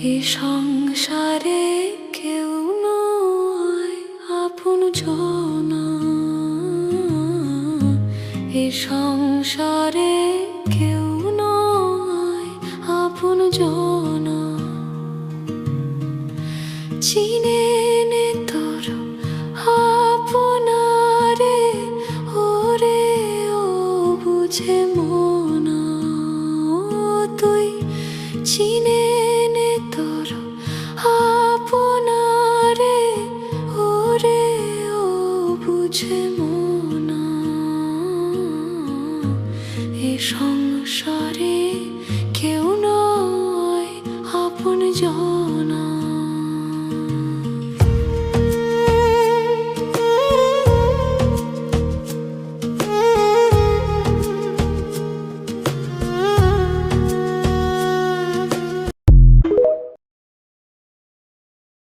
এ সংসারে কেউ নয় আপন জনা, এ সংসারে কেউ নয় আপন জনা। চিনে নে তোর আপনারে, ওরে ও বুঝে মনা। তুই চিনে নে তোর আপনারে, ওরে ও বুঝে মনা। এ সংসারে কেউ নয় আপন জনা।